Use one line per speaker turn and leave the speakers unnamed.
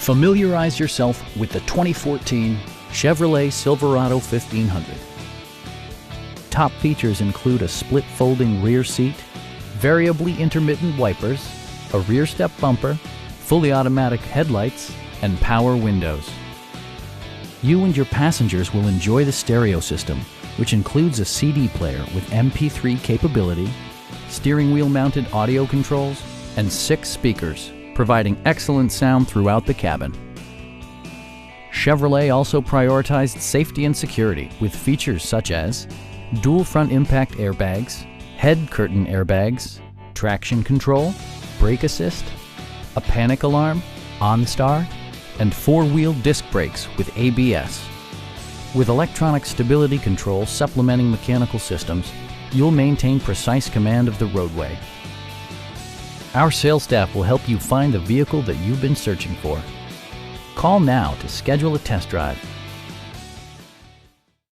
Familiarize yourself with the 2014 Chevrolet Silverado 1500. Top features include a split folding rear seat, variably intermittent wipers, a rear step bumper, fully automatic headlights, and power windows. You and your passengers will enjoy the stereo system, which includes a CD player with MP3 capability, steering wheel mounted audio controls, and 6 speakers, providing excellent sound throughout the cabin. Chevrolet also prioritized safety and security with features such as dual front impact airbags, head curtain airbags, traction control, brake assist, a panic alarm, OnStar, and 4-wheel disc brakes with ABS. With electronic stability control supplementing mechanical systems, you'll maintain precise command of the roadway. Our sales staff will help you find the vehicle that you've been searching for. Call now to schedule a test drive.